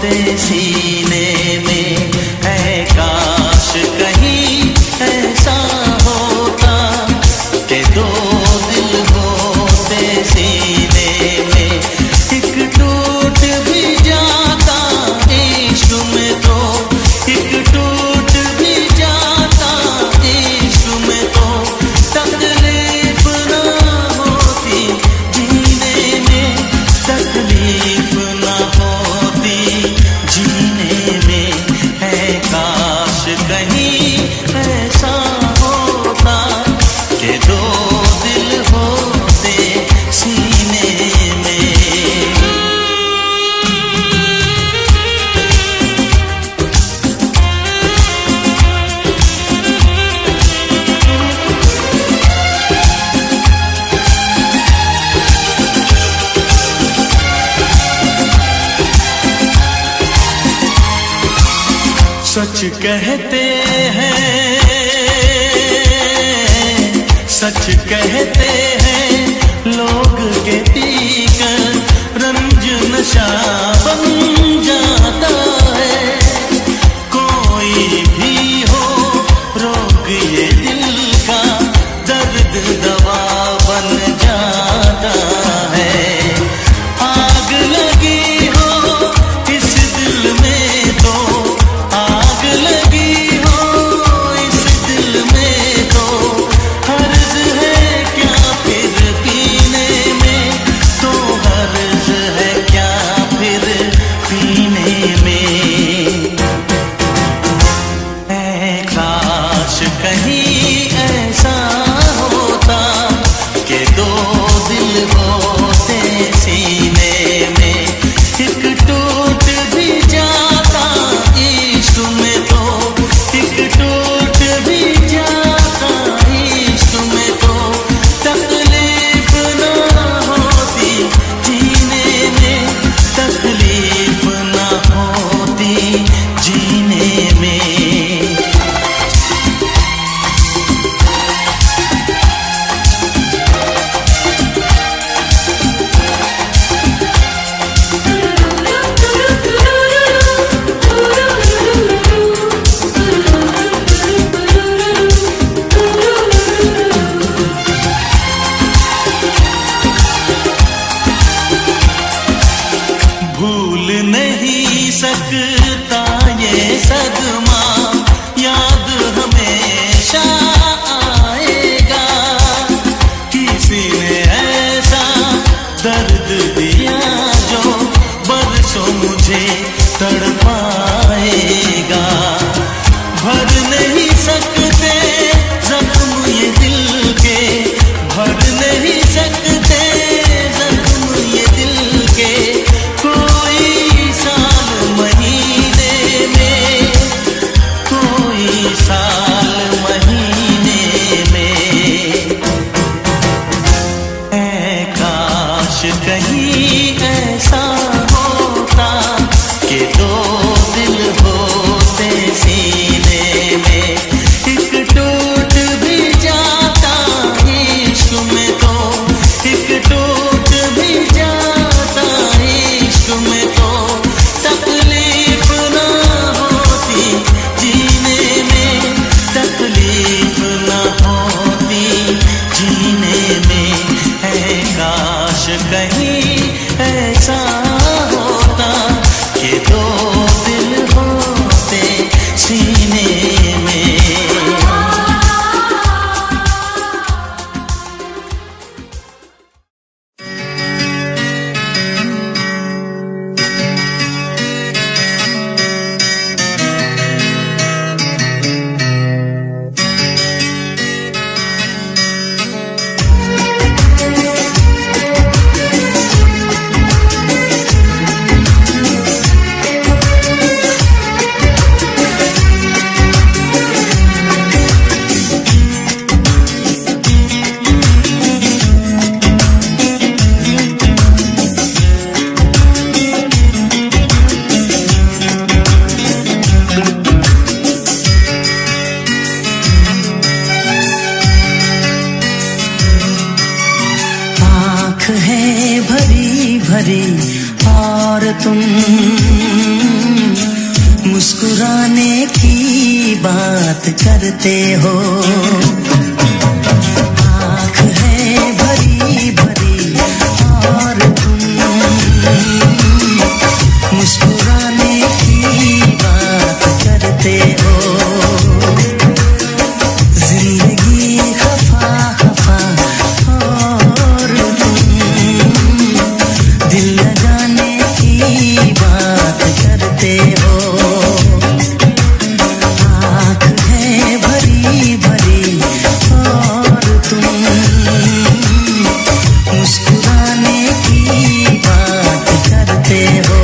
सीने में है। काश कहीं ऐसा होता कि दो दिल होते सीने में, एक टूट भी जाता इश्क में तो, एक टूट भी जाता इश्क में तो, तकलीफ ना होती जीने में, तकलीफ ना होती जीने में है। काश कहीं ऐसा होता कि दो दिल होते सीने में। सच कहते हैं, सच कहते हैं लोग के पीकर रंज नशा बन जाता है। कोई भी हो रोग ये दिल का, दर्द दवा बन जाता है। आग लगी हो इस दिल में तो, आग लगी हो इस दिल में तो, हर्ज है क्या फिर पीने में, तो हर्ज है क्या फिर पीने में। ऐ काश कहीं ऐसा होता कि दो दिल होते सीने में, एक टूट भी जाता इश्क में तो, एक टूट भी जाता इश्क में तो, तकलीफ ना होती जीने में, तकलीफ ना होती जीने में। भूल नहीं सकता ये सदमा, याद हमेशा आएगा। किसी ने ऐसा दर्द दिया जो बरसों मुझे तड़पाएगा। भर नहीं सकते जख्म ये दिल के, भर नहीं सकते जख्म ये दिल के, कोई साल महीने में, कोई साल महीने में। ऐ काश कहीं ऐसा होता कि दो दिल होते सीने में, एक टूट भी जाता इश्क में तो, एक टूट भी जाता इश्क में तो, तकलीफ ना होती जीने में, तकलीफ ना होती जीने में है। काश कहीं ऐसा होता कि दो दिल होते सीने में। भरी और तुम मुस्कुराने की बात करते हो, आँख है भरी भरी और तुम मुस्कुराने की बात करते हो। जिंदगी खफा खफा और तुम दिल लगाने की बात करते हो। आँख है भरी भरी और तुम मुस्कुराने की बात करते हो।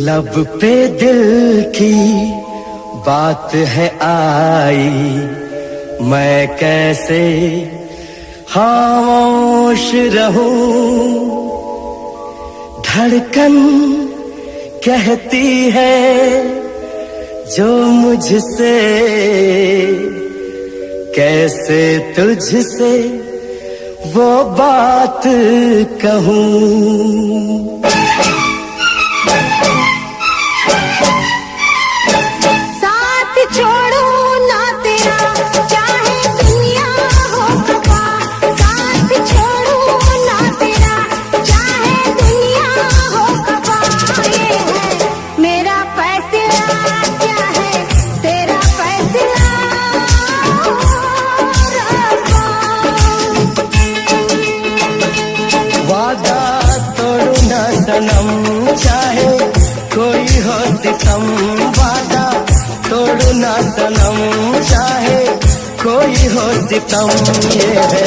लब पे दिल की बात है आई, मैं कैसे खामोश रहूं। धड़कन कहती है जो मुझसे, कैसे तुझसे वो बात कहूं। कोई हो सितम, ये है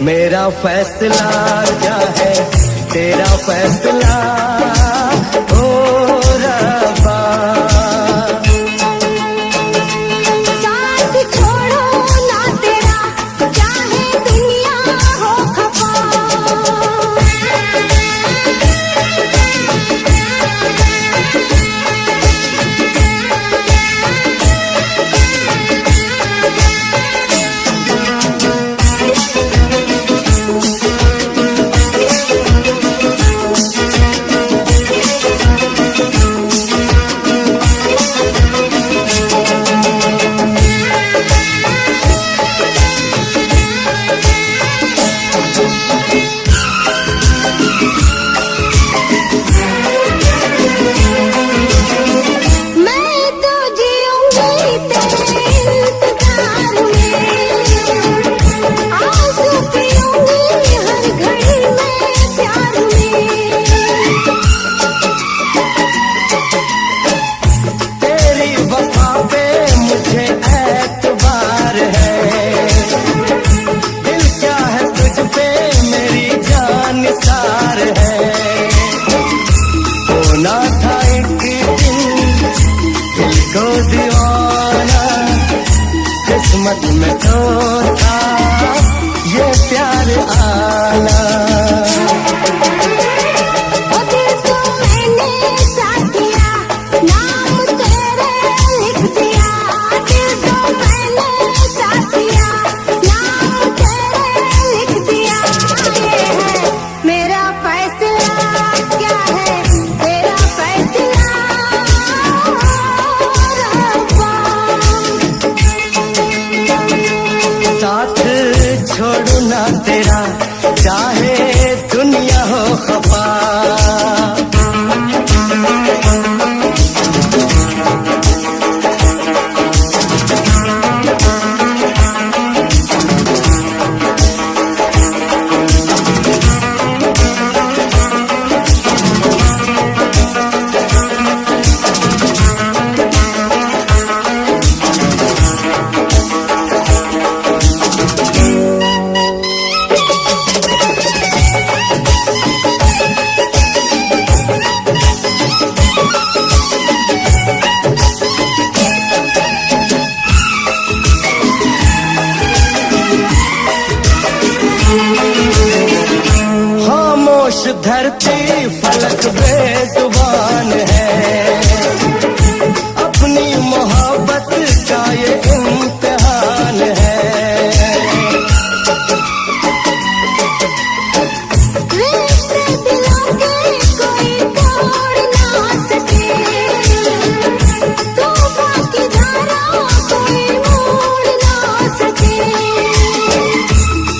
मेरा फैसला, क्या है तेरा फैसला ओ रब्बा। साथ छोड़ो ना तेरा, चाहे दुनिया हो खफा। किस्मत में तो था ये प्यार आना। दिल को मैंने साथ दिया, नाम तेरे लिख दिया। दिल को मैंने साथ दिया, नाम तेरे लिख दिया। ये है मेरा फैसला, क्या है तेरा फैसला रब्बा। साथ छोड़ू ना तेरा, चाहे दुनिया हो खफा। खामोश धरती फलक बेजुबान है, अपनी मोहब्बत का ये इम्तिहान है। रिश्ते दिलों के कोई तोड़ ना सके, तूफान की धारा कोई मोड़ ना सके।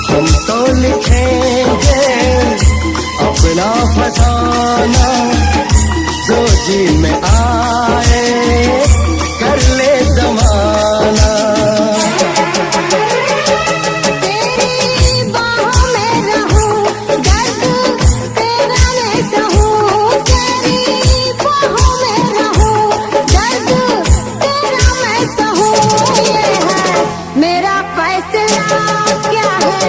हम तो लिखेंगे अपना फसाना, जो जी में आए कर ले जमाना। तेरी बाहों में रहूं, दर्द तेरा मैं सहूं। तेरी बाहों में रहूं, दर्द तेरा मैं सहूं। ये है मेरा फैसला, क्या है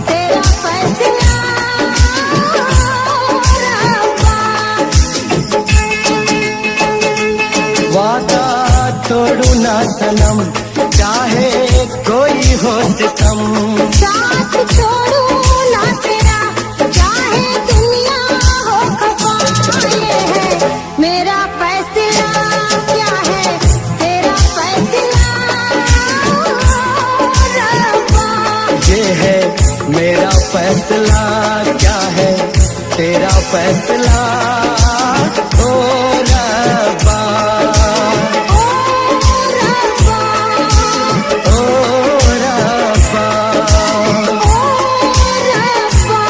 तेरा फैसला रब्बा। वादा तोड़ू ना सनम, चाहे कोई हो सितम। साथ छोड़ू ना तेरा, चाहे दुनिया हो खफा। ये है मेरा फैसला, क्या है तेरा फैसला रब्बा। ये है मेरा फैसला, क्या है तेरा फैसला ओ रब्बा। ओ रब्बा, ओ रब्बा। ओ रब्बा।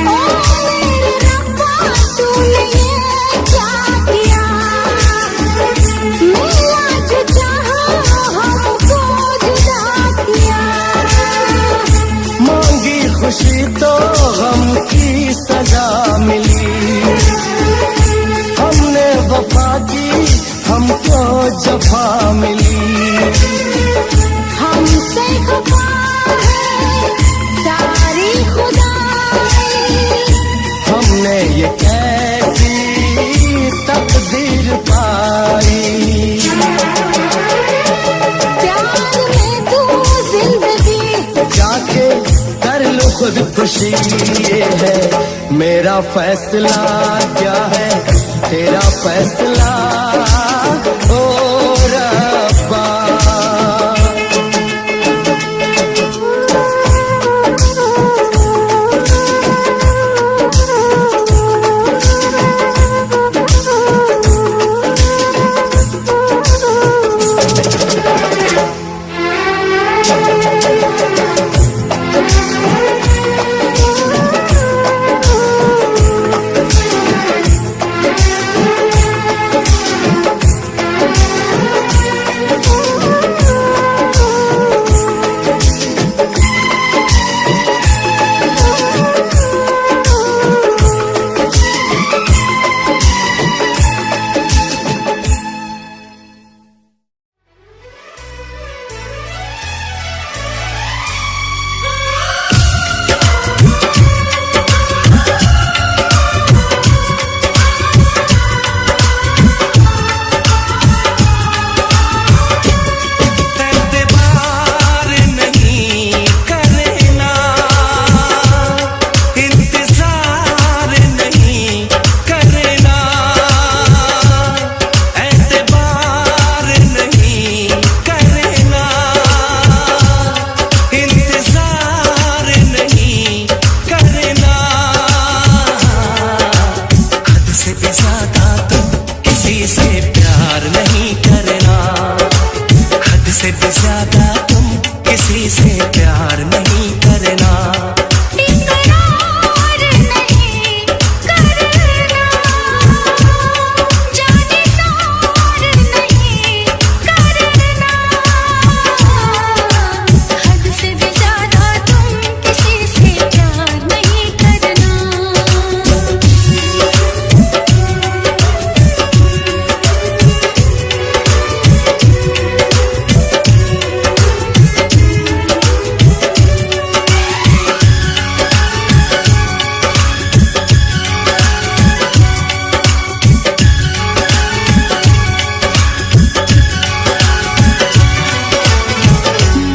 ओ मेरे रब्बा खुदकुशी ये है मेरा फैसला, क्या है तेरा फैसला ओ रब्बा।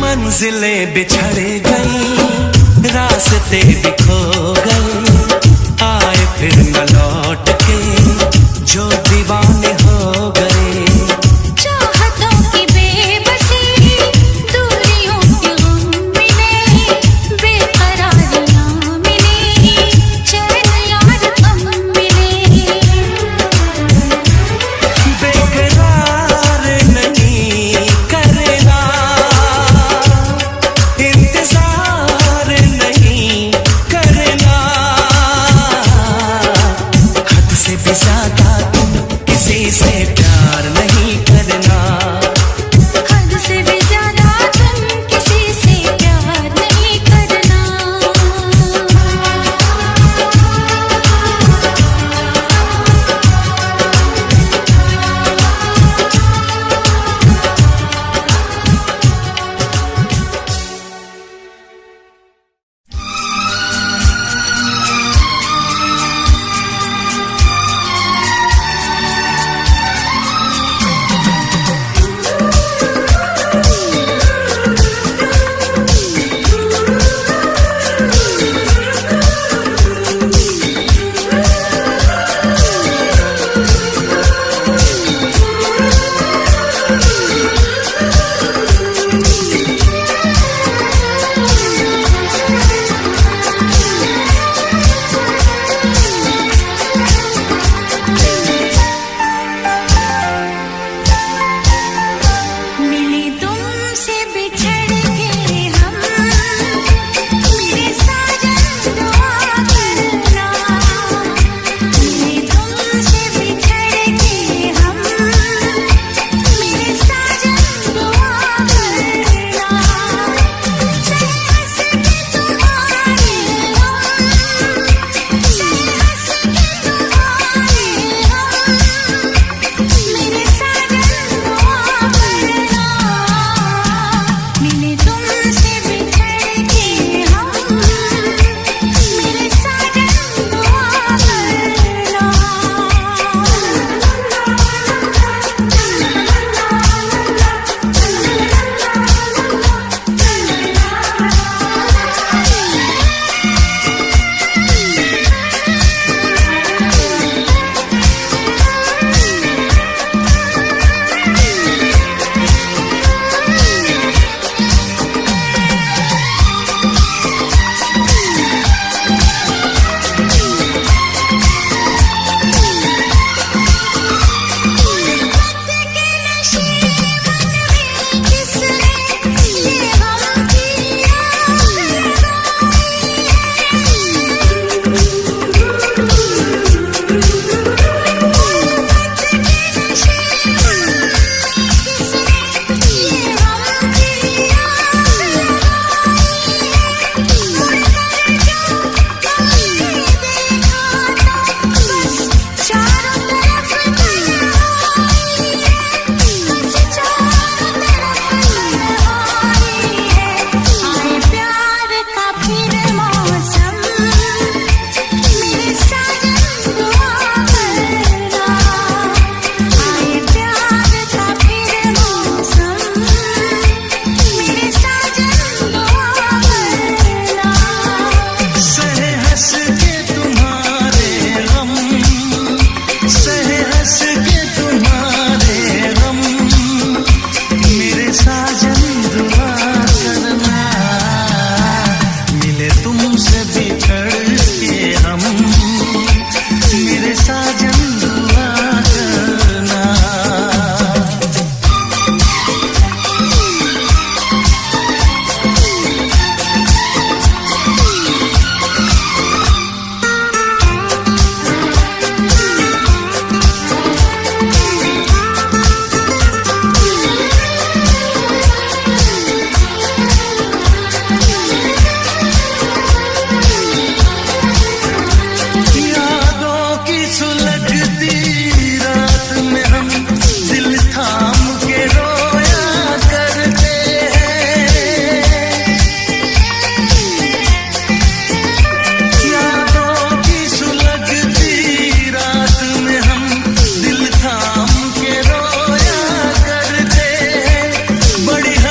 मंजिलें बिछड़ गई, रास्ते बिखो गए, आए फिर न लौट के जो दीवाने हो गए। चाहतों की बेबसी, दूरियों के गम मिले, बेकरारियां मिली, चैन यार कम मिले। बेकरार नहीं करना, इंतजार नहीं करना, हद से भी ज्यादा तुम किसी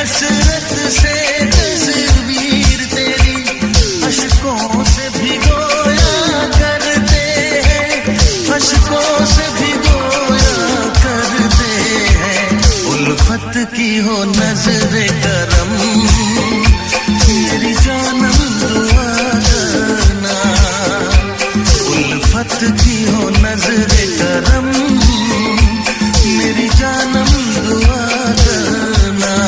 हसरत से तस्वीर तेरी अशकों से भिगोया करते हैं, अशकों से भिगोया करते हैं। उल्फत की हो नजरे करम, मेरी जानम दुआ करना। उल्फत की हो नजरे करम, मेरी जानम दुआ करना।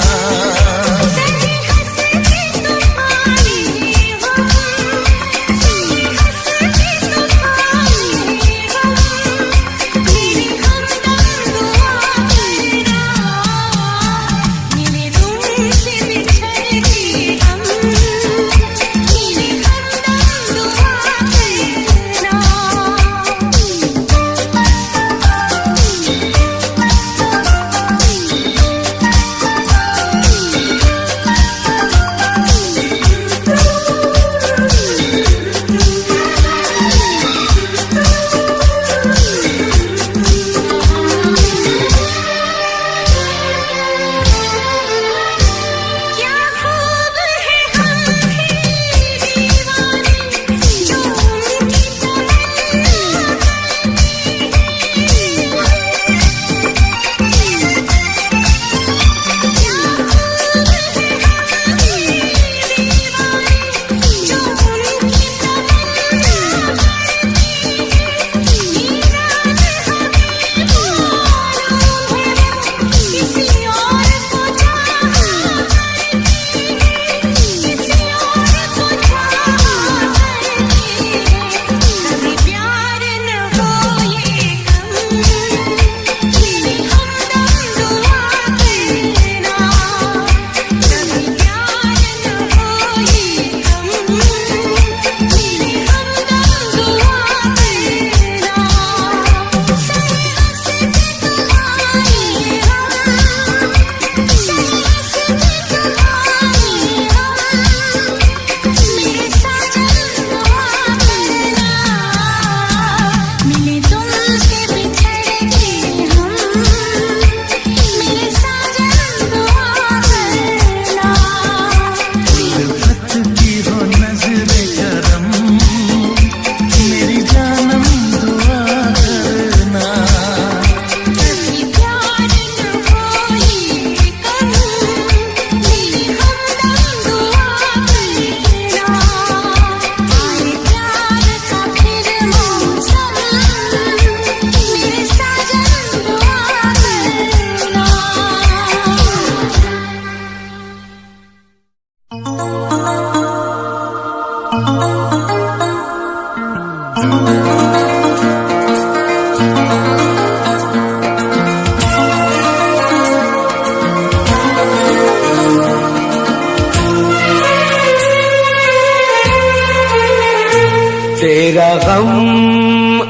तेरा गम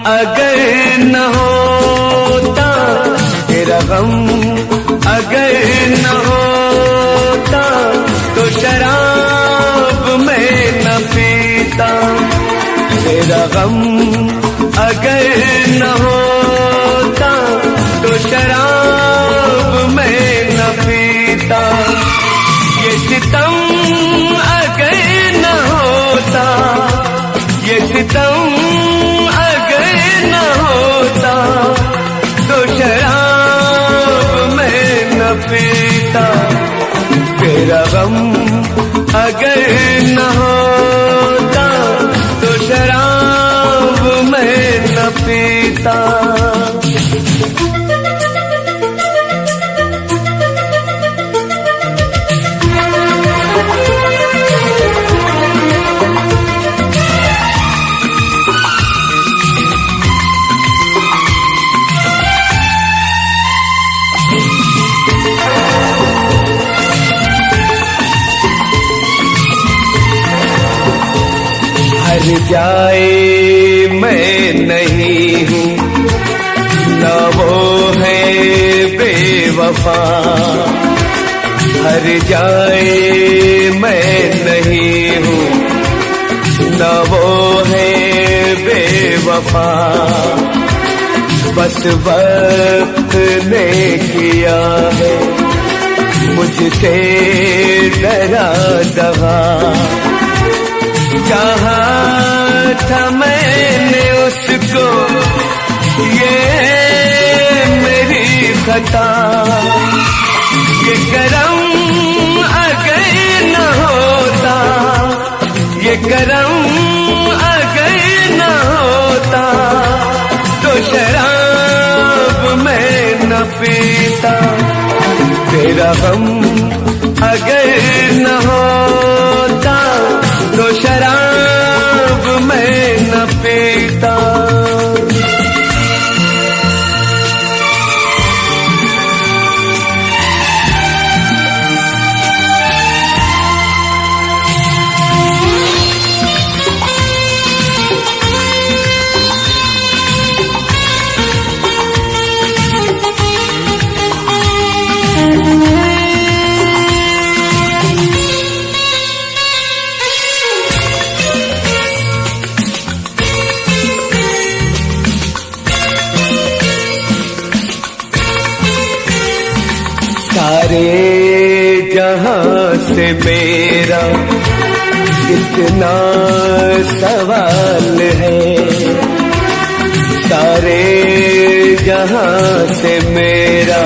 अगर न होता, तेरा गम अगर न होता, तो शराब मैं न पीता। तेरा गम अगर न होता, तो शराब मैं न पीता। ये सितम अगर न होता, ये सितम अगर न होता, तो शराब मैं न पीता। तेरा गम अगर न होता, तो शराब मैं न पीता। हर जाए मैं नहीं हूँ, न वो है बेवफा। हर जाए मैं नहीं हूँ, न वो है बेवफा। बस वक्त ने किया है मुझसे डरा दगा। चाहा था मैंने उसको, ये मेरी खता। ये करम अगर न होता, ये करम अगर न होता, तो शराब मैं न पीता। तेरा गम अगर न होता, तो शराब मैं न पीता। सारे जहां से मेरा इतना सवाल है, सारे जहां से मेरा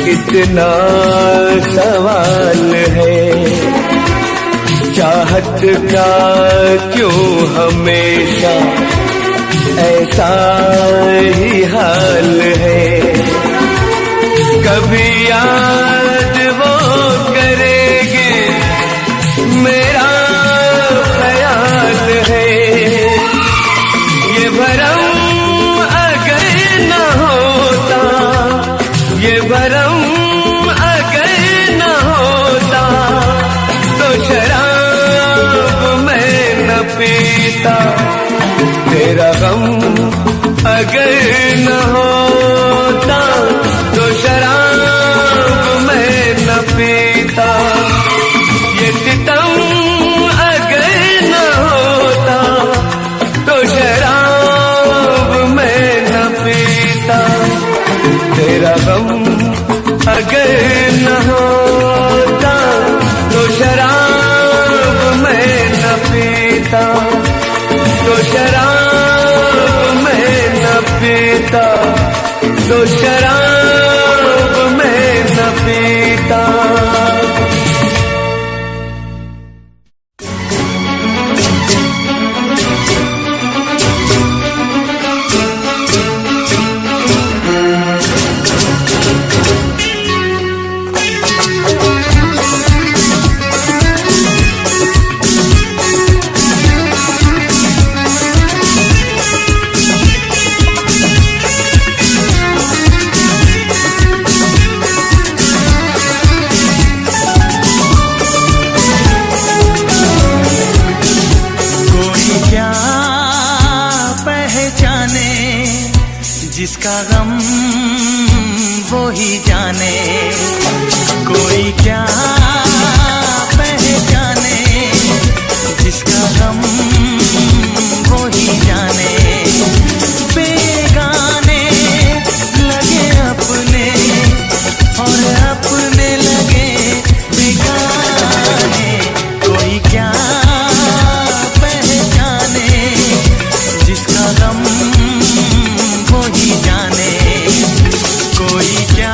इतना सवाल है। चाहत का क्यों हमेशा ऐसा ही हाल है। कभी याद वो करेंगे मेरा ख्याल है। ये भरम अगर न होता, ये भरम अगर न होता, तो शराब मैं न पीता। तेरा गम अगर न होता, तो शराब मैं न पीता। ये सितम अगर न होता, तो शराब मैं न पीता। तेरा गम अगर न होता, तो शराब मैं न पीता। तो शराब मैं न पीता। तो शराब मैं न पीता। जिसका गम वो ही जाने, कोई क्या पहचाने। जिसका गम वो ही जाने, बेगाने लगे अपने और अपने लगे बेगाने। कोई क्या पहचाने, जिसका गम वो ही जाने, कोई क्या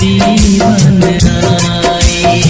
मेरी बन आई।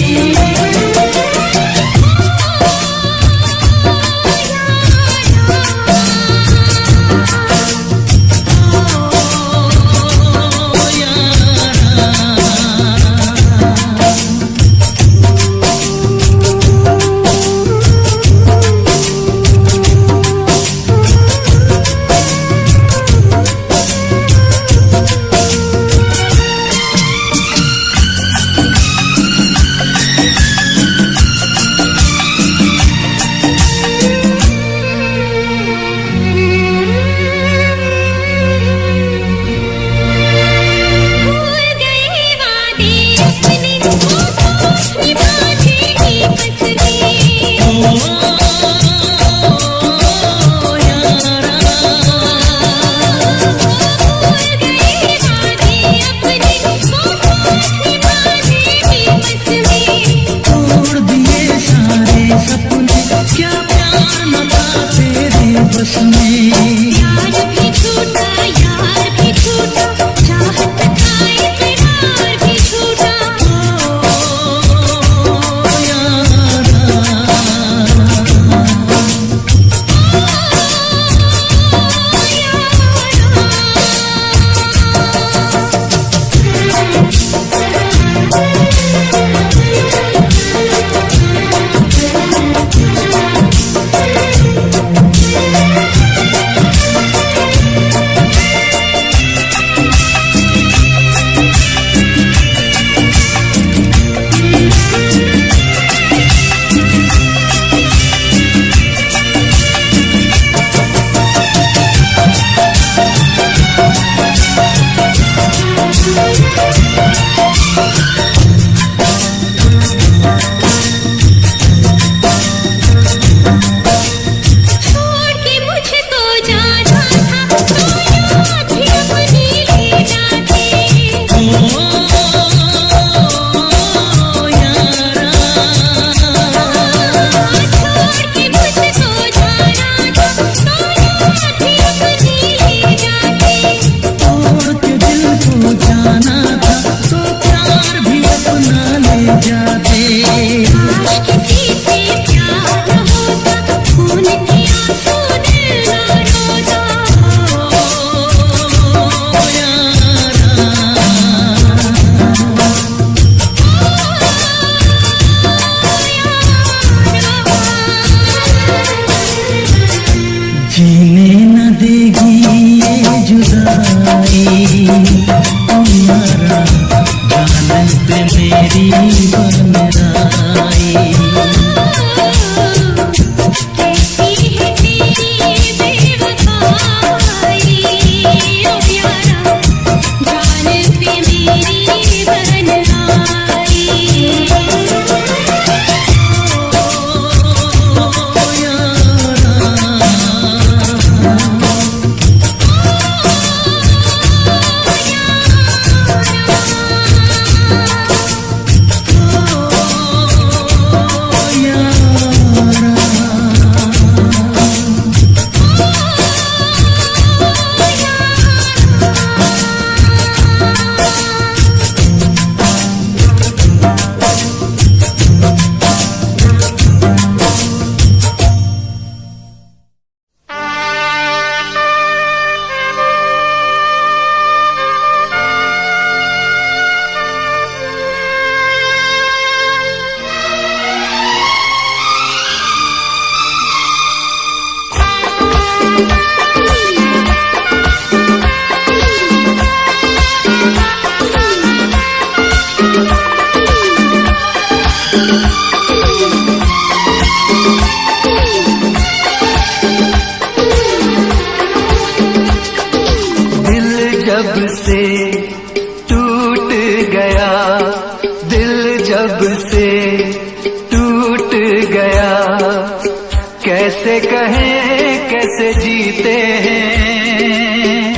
कैसे कहें कैसे जीते हैं,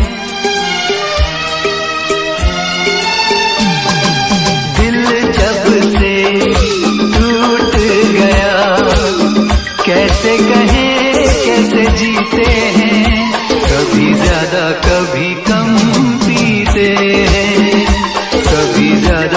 दिल जब से टूट गया, कैसे कहें कैसे जीते हैं, कभी ज्यादा कभी कम पीते हैं, कभी ज्यादा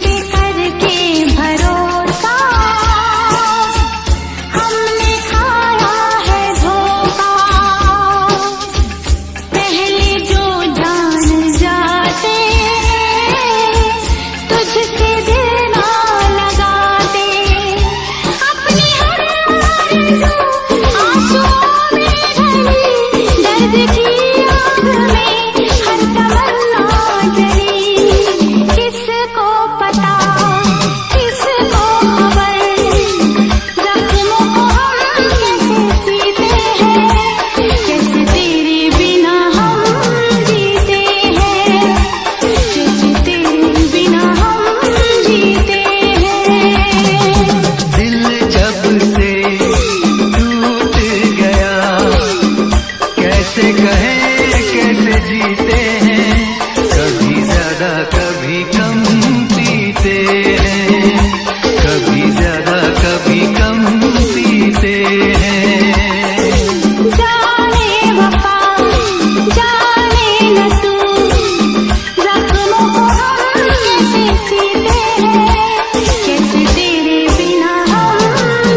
पे करके भरोसा हमने खाया है धोखा। पहले जो जान जाते तुझसे दिल ना लगाते। अपनी हर आरज़ू आंसुओं में ढली, दर्द की आग में हर तमन्ना जली। किसको पता किसको खबर, जख्मों को हम कैसे सीते हैं, कैसे तेरे बिना हम जीते हैं, कैसे तेरे बिना हम जीते हैं। दिल जब से टूट गया, कैसे कहें कैसे जीते हैं, कभी ज्यादा कभी कम पीते हैं, कभी ज्यादा कभी कम पीते हैं। जाने वफा जाने न तू, जख्मों को हम कैसे सीते हैं, कैसे तेरे बिना हम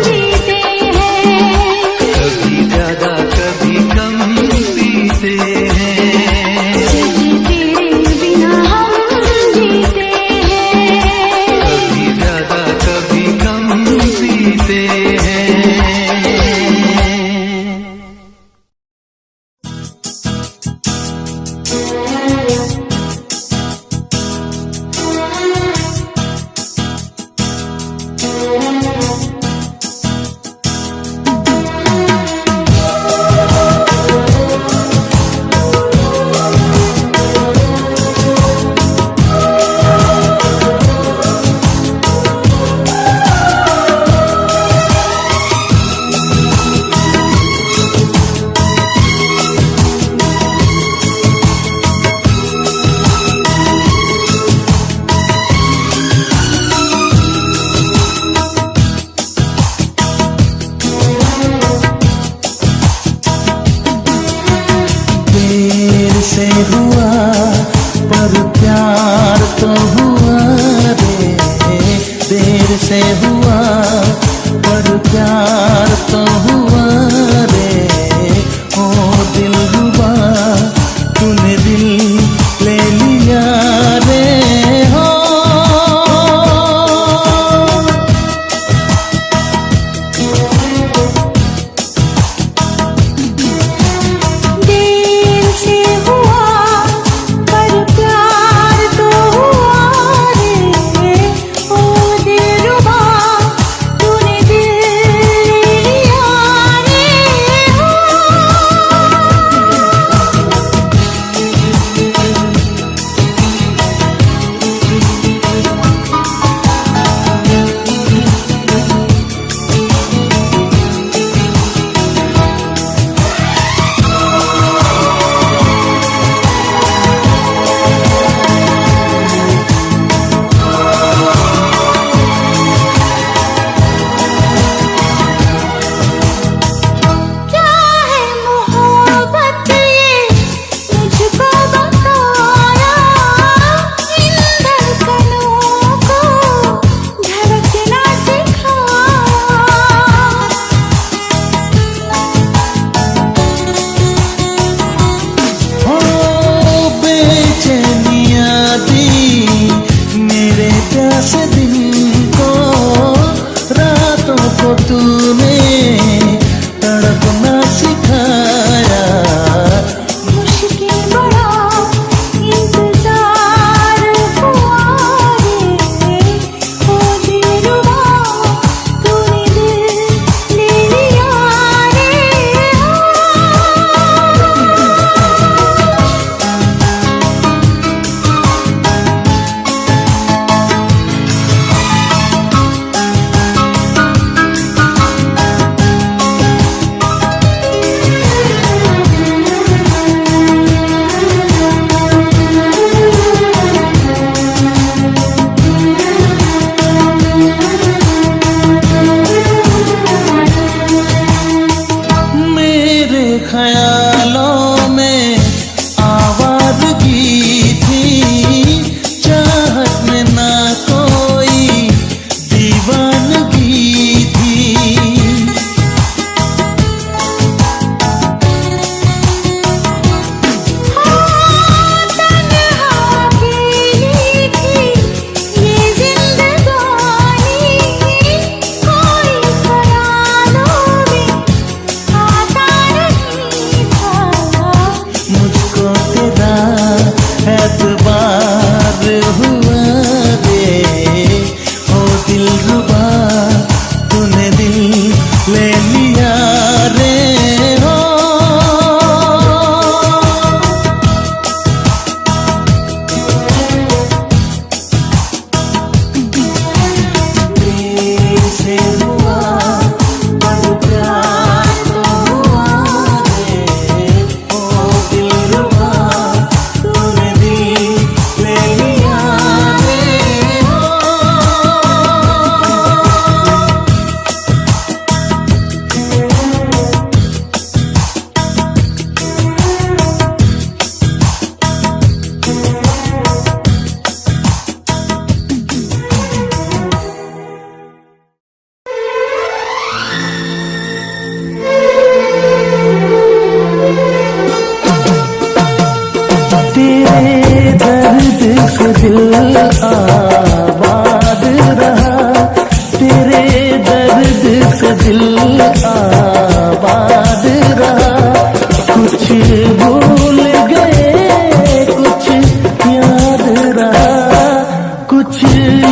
जीते हैं। कभी ज्यादा कभी कम पीते हैं। कैसे तेरे बिना हम जीते हैं। कभी ज्यादा कभी कम पीते हैं। देर से हुआ पर प्यार तो हुआ रे, देर से हुआ पर प्यार तो हुआ रे। ओ दिलरुबा तूने दिल ले लिया रे हो। देर से हुआ पर प्यार तो हुआ रे, ओ दिलरुबा तूने दिल लिया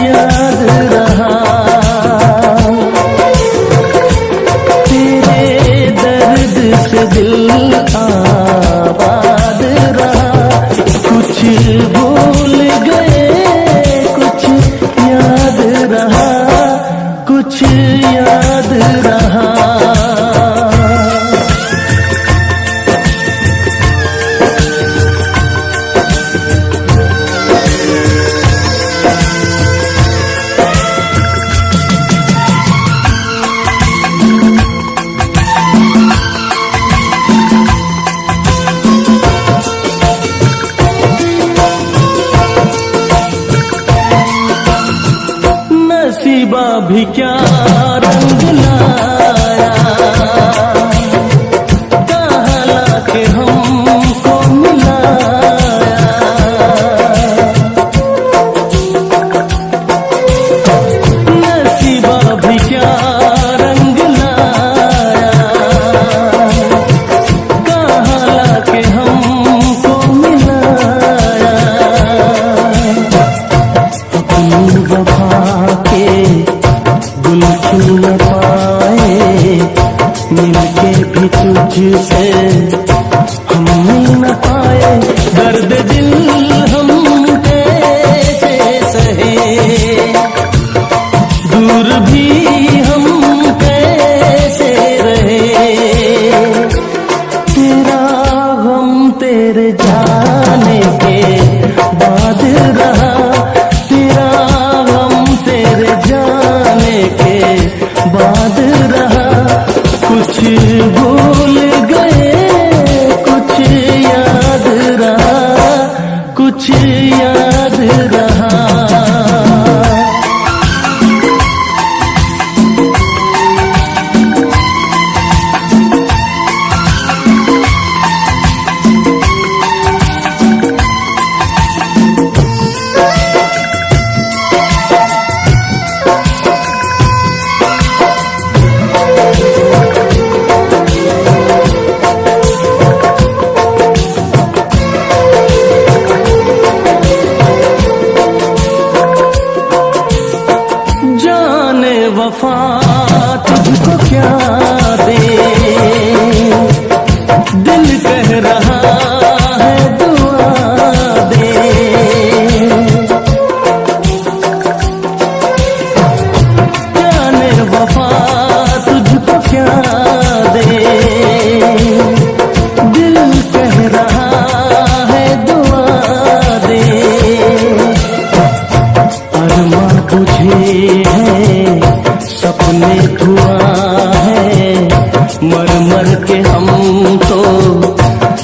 याद रहा, तेरे दर्द से दिल आबाद रहा। कुछ भूल गए, कुछ याद रहा, कुछ याद रहा। नसीबा भी क्या रंग लाया, कहाँ लाके हमको मिलाया। नसीबा भी क्या रंग लाया, कहाँ लाके हमको मिलाया। अपनी वफा के गुल खिल न पाए, मिलके भी तुझसे हम मिल न पाए। दर्द दिल हम कैसे सहे, दूर भी हम कैसे रहे। तेरा गम तेरे जाने के बाद रहा, तेरा गम तेरे जाने के बाद रहा। कुछ भूल गए, कुछ याद रहा, कुछ याद रहा। जाने वफा तुझको क्या दे, दिल कह रहा है दुआ दे। जाने वफा तुझको क्या दे, दिल कह रहा है दुआ दे। अरमा तुझे है, सपने धुआं है, मर मर के हम तो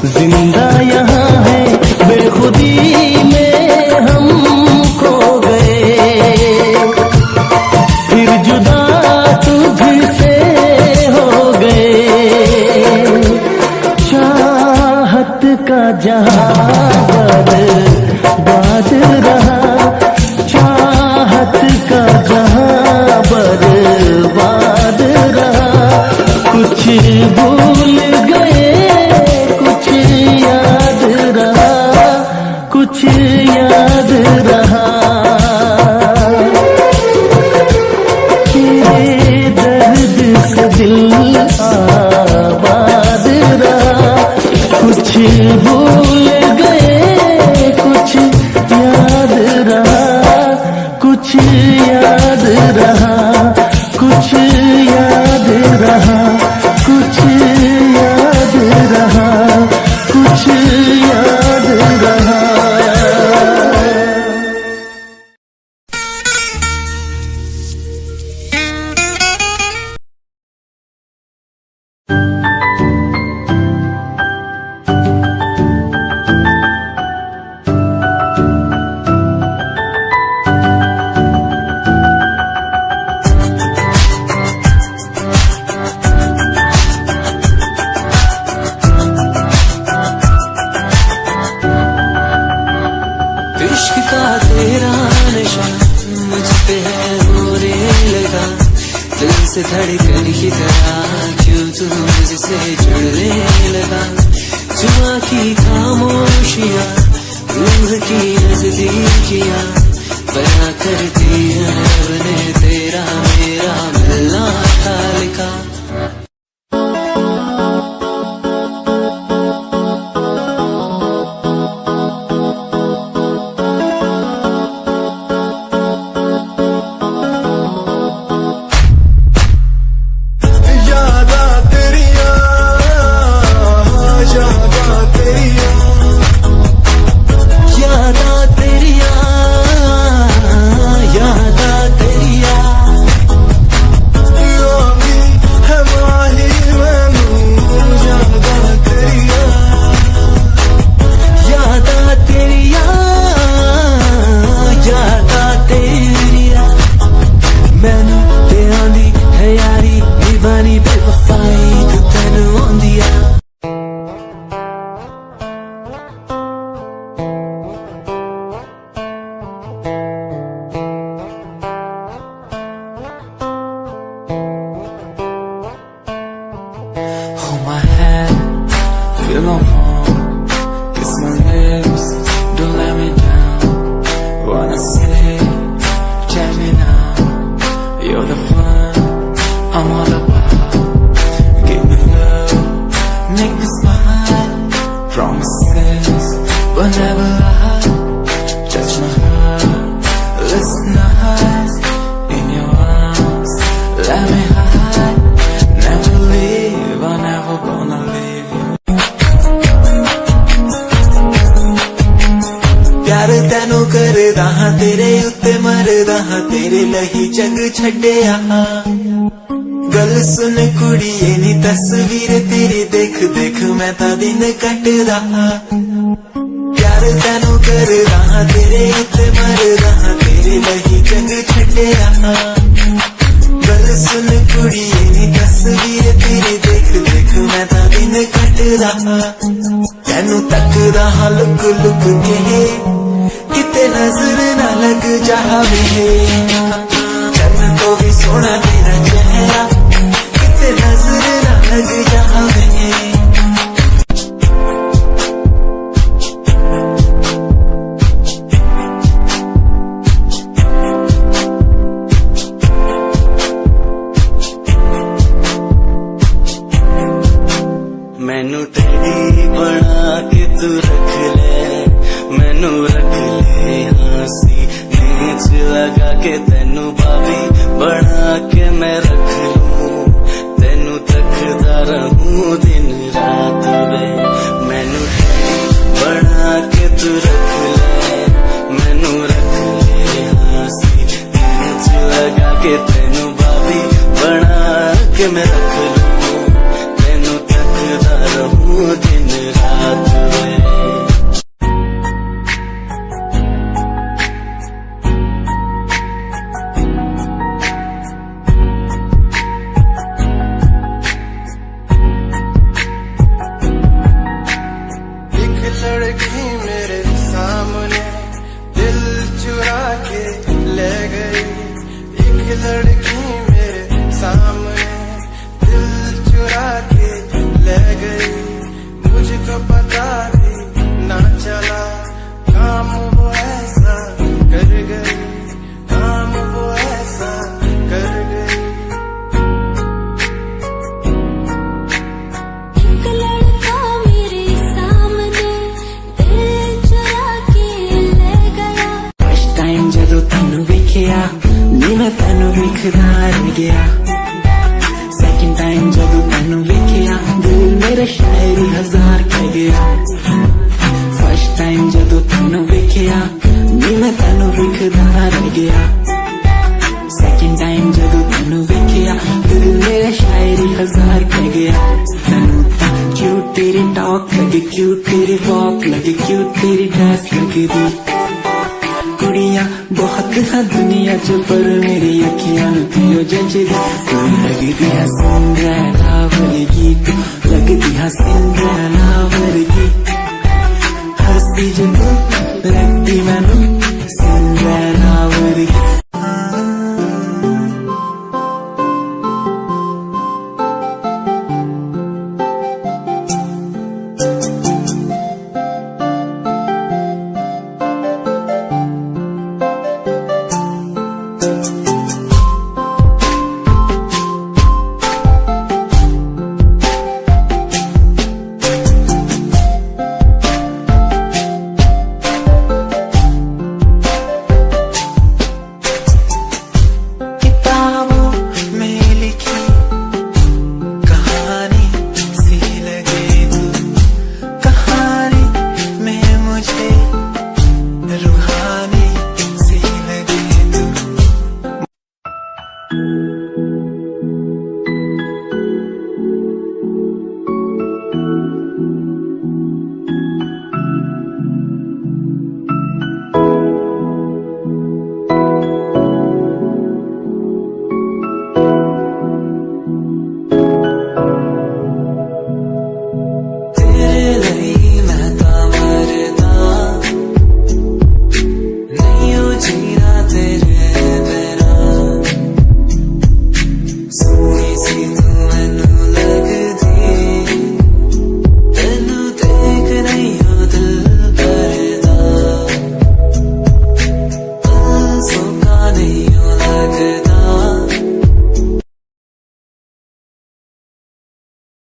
जिंदा यहाँ है। बेखुदी में हम खो गए, फिर जुदा तुझसे हो गए। चाहत का जहां बर्बाद रहा, चाहत का जहां बर्बाद रहा। कुछ भूल गए, कुछ याद रहा, कुछ याद रहा। तेरे दर्द से दिल आबाद रहा। कुछ भूल गए, कुछ याद रहा, कुछ याद रहा, कुछ याद रहा, कुछ याद रहा, कुछ याद रहा। से धड़कन की तरह क्यों तू मुझसे जुड़ने लगा। जुआ की खामोशियाँ, रूह की नजदीकियाँ, बयां करती है रब ने तेरा मेरा मिलना था लिखा। Hold my hand, feel my palm, kiss my lips, don't let me down. Wanna say, check me now, you're the fun I'm all about. Give me love, make me smile, promises but never lie. Touch my heart, listen nice, in your arms, let me hide. Never leave, I'm never gonna leave you. प्यार तैनू करदा हां तेरे उत्ते मरदा हां तेरे लही जग छड्डिया। गल सुन कुड़िए नी तस्वीर तेरी देख देख मैं तां दिन कटदा हां। प्यार तैनू करदा हां तेरे उत्ते मरदा हां तेरे लही जग छड्डिया। गल सुन कुड़िए नी तस्वीर तेरी देख देख मैं तां दिन कटदा हां। तैनू तकदा हां लुक लुक के किते नजर ना लग जावे। चन्न तो भी सोना तेरा चेहरा किते नजर ना लग जावे। मैनू टेडी बना के तू रख ले, मैनू रख ले हंसी नीच लगा के तेनू भाभी बना के मैं रख लूं। तेनू तकदा रहूं दिन रात वे। मैनू टेडी बना के तू रख ले, मैनू रख ले हंसी नीच लगा के तेनू भाभी बना के मैं रख लूं। रहूं दिन रात में। एक लड़की मेरे सामने दिल चुरा के ले गई। एक लड़की मेरे सामने दिल चुरा के ले गई। मुझको पता भी ना चला काम वो ऐसा कर गई, काम वो ऐसा कर गई। एक लड़का मेरे सामने दिल चुरा के ले गया। फर्स्ट टाइम जदों तैनू वेखिया नी मैं तैनू वेखदा रह गया। सेकंड टाइम जदों तैनू वेखिया दिल मेरा शायरी हजार कह गया। फर्स्ट टाइम जदों तैनू वेखिया नी मैं तैनू वेखदा रह गया। सेकंड टाइम जदों तैनू वेखिया दिल मेरा शायरी हजार कह गया। तैनू तां क्यूट तेरी टॉक लगे, क्यूट तेरी वॉक लगे, क्यूट तेरी ड्रेस लगदी। कुड़ियां बहुत है दुनिया च पर मेरी अखियां नू थी ओ जचदी। तू लगदी है सुंदर